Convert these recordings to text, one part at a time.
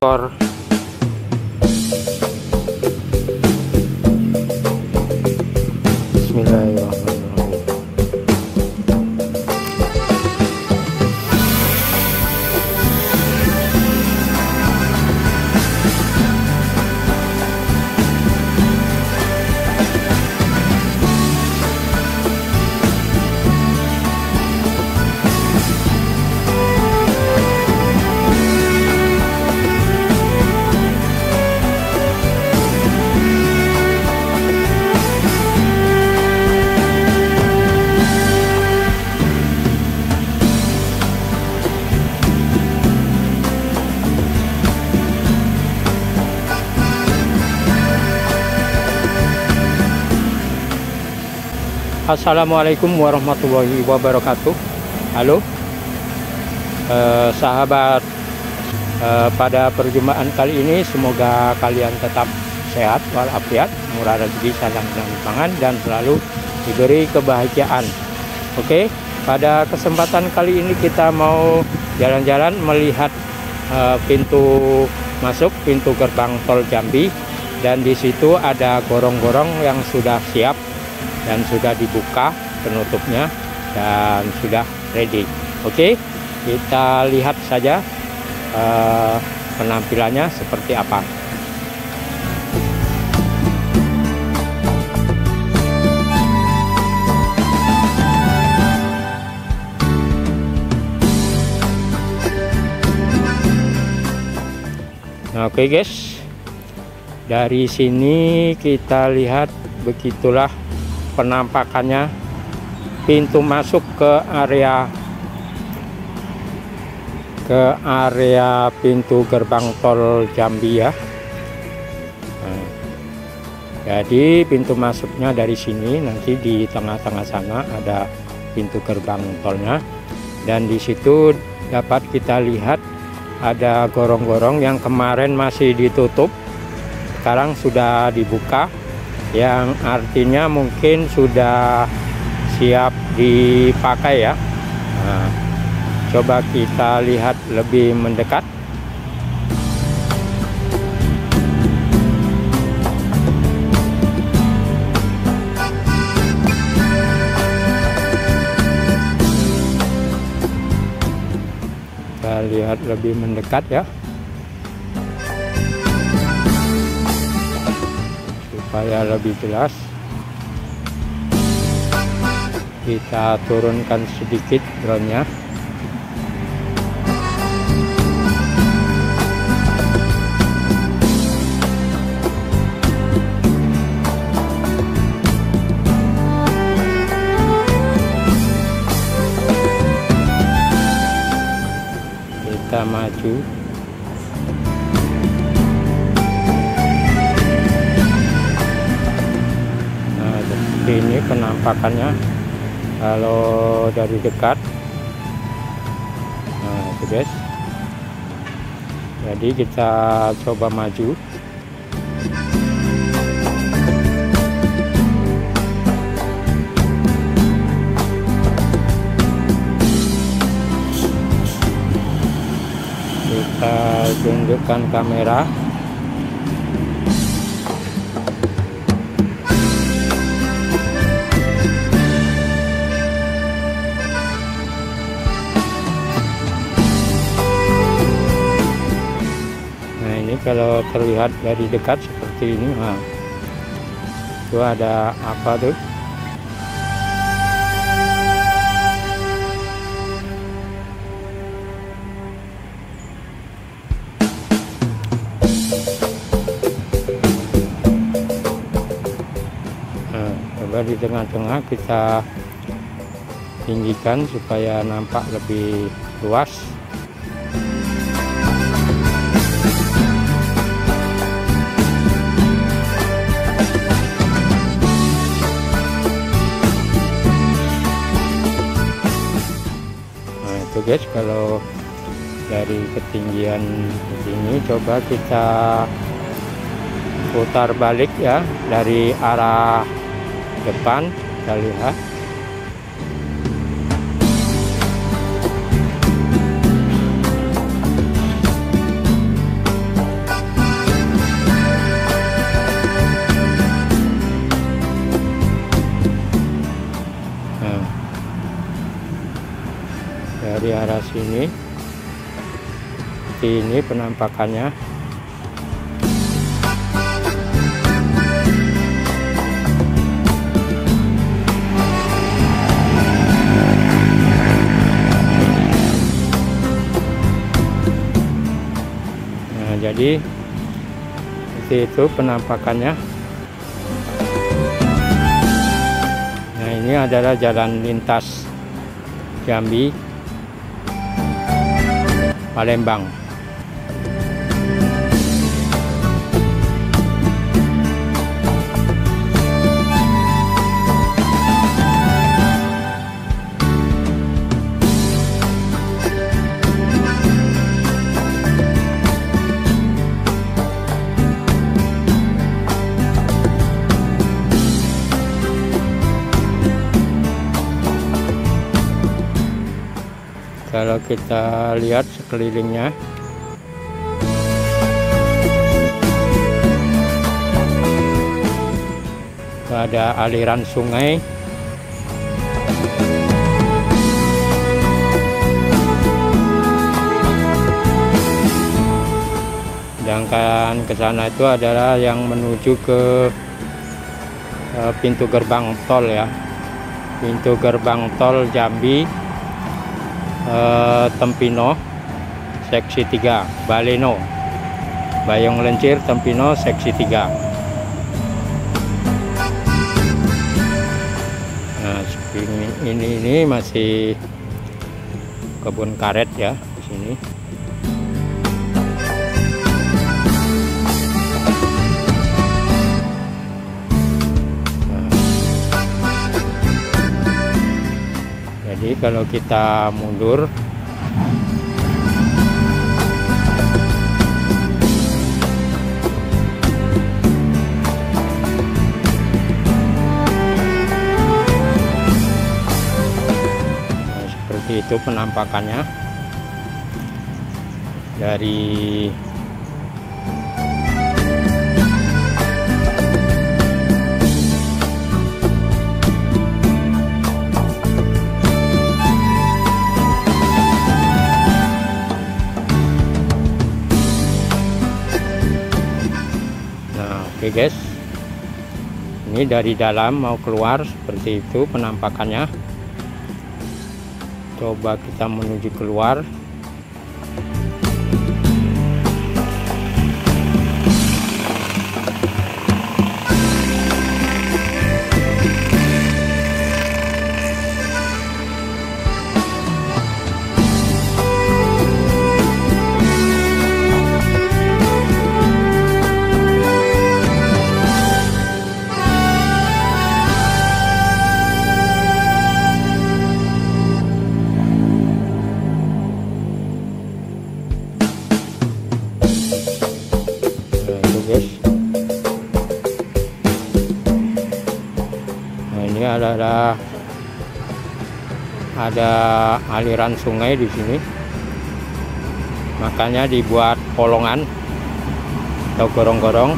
Bismillahirrahmanirrahim. Assalamualaikum warahmatullahi wabarakatuh. Halo sahabat, pada perjumpaan kali ini semoga kalian tetap sehat walafiat, murah rezeki, salam pangan, dan selalu diberi kebahagiaan. Oke, pada kesempatan kali ini kita mau jalan-jalan melihat pintu masuk, pintu gerbang tol Jambi, dan di situ ada gorong-gorong yang sudah siap dan sudah dibuka penutupnya dan sudah ready. Oke, kita lihat saja penampilannya seperti apa. Nah, oke guys, dari sini kita lihat begitulah penampakannya pintu masuk ke area pintu gerbang tol Jambi ya. Nah, jadi pintu masuknya dari sini, nanti di tengah-tengah sana ada pintu gerbang tolnya, dan di situ dapat kita lihat ada gorong-gorong yang kemarin masih ditutup, sekarang sudah dibuka, yang artinya mungkin sudah siap dipakai ya. Nah, coba kita lihat lebih mendekat. Kita lihat lebih mendekat ya, supaya lebih jelas. Kita turunkan sedikit drone-nya. Kita maju. Ini penampakannya kalau dari dekat. Nah itu guys, jadi kita coba maju. Kita tunjukkan kamera. Kalau terlihat dari dekat seperti ini, nah, itu ada apa tuh? Nah, coba di tengah-tengah kita tinggikan supaya nampak lebih luas. Guys, kalau dari ketinggian ini coba kita putar balik ya, dari arah depan kita lihat. dari arah sini. Ini penampakannya. Nah, jadi seperti itu penampakannya. Nah, ini adalah jalan lintas Jambi Palembang. Kalau kita lihat sekelilingnya, ada aliran sungai, sedangkan ke sana itu adalah yang menuju ke pintu gerbang tol ya, pintu gerbang tol Jambi Tempino seksi 3, Baleno, Bayong Lencir Tempino seksi 3. Nah, ini masih kebun karet ya di sini. Jadi kalau kita mundur, nah, seperti itu penampakannya dari Oke guys, ini dari dalam mau keluar seperti itu penampakannya. Coba kita menuju keluar. Nah, ini ada aliran sungai di sini, makanya dibuat polongan atau gorong-gorong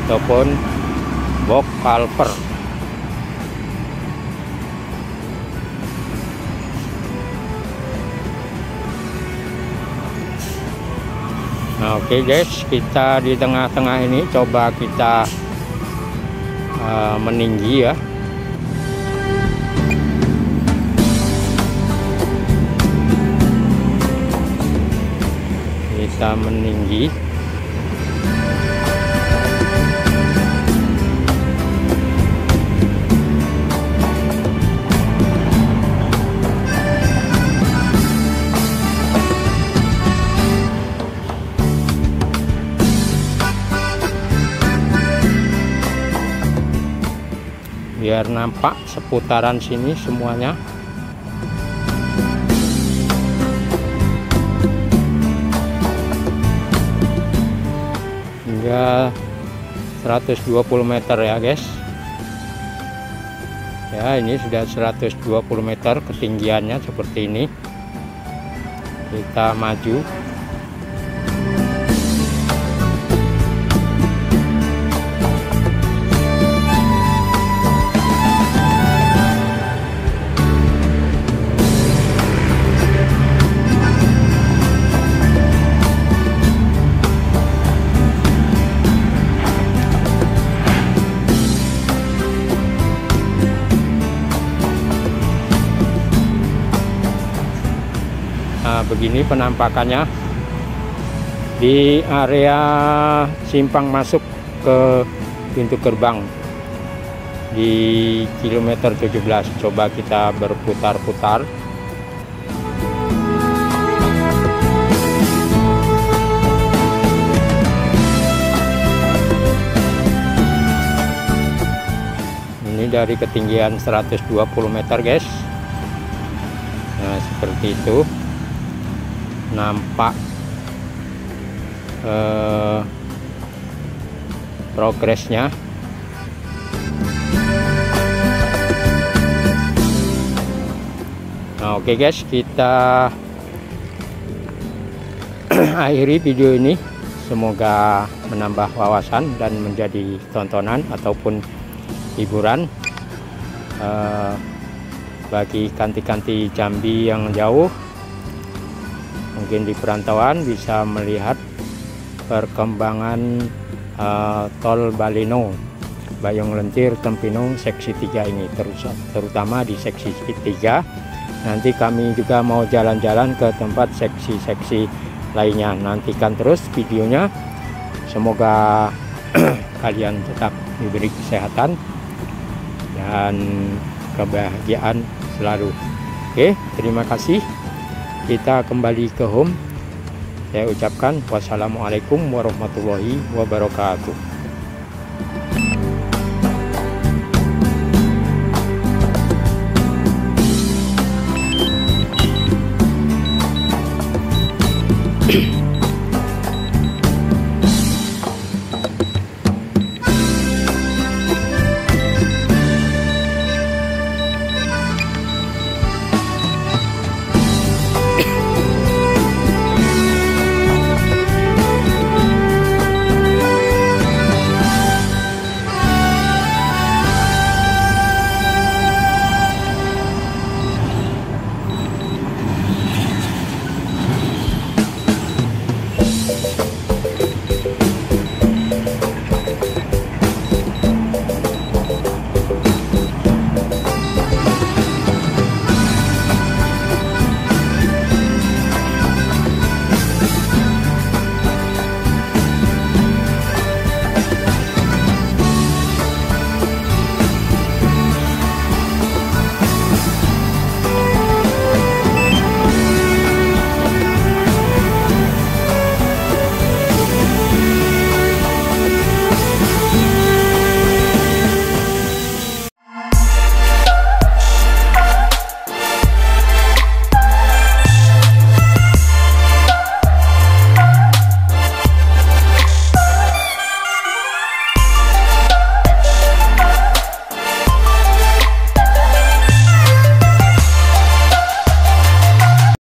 ataupun box culvert. Nah, oke guys, kita di tengah-tengah ini coba kita meninggi ya. Kita meninggi. Biar nampak seputaran sini semuanya. Hingga 120 meter ya guys. Ya, ini sudah 120 meter ketinggiannya seperti ini. Kita maju. Nah, begini penampakannya di area simpang masuk ke pintu gerbang di kilometer 17. Coba kita berputar-putar. Ini dari ketinggian 120 meter guys. Nah seperti itu nampak progresnya. Nah, oke guys, kita akhiri video ini. Semoga menambah wawasan dan menjadi tontonan ataupun hiburan bagi kanti-kanti Jambi yang jauh. Mungkin di perantauan bisa melihat perkembangan tol Baleno Bayung Lentir Tempinung seksi 3 ini, terutama di seksi 3. Nanti kami juga mau jalan-jalan ke tempat seksi-seksi lainnya. Nantikan terus videonya. Semoga kalian tetap diberi kesehatan dan kebahagiaan selalu. Oke, terima kasih. Kita kembali ke home. Saya ucapkan wassalamualaikum warahmatullahi wabarakatuh.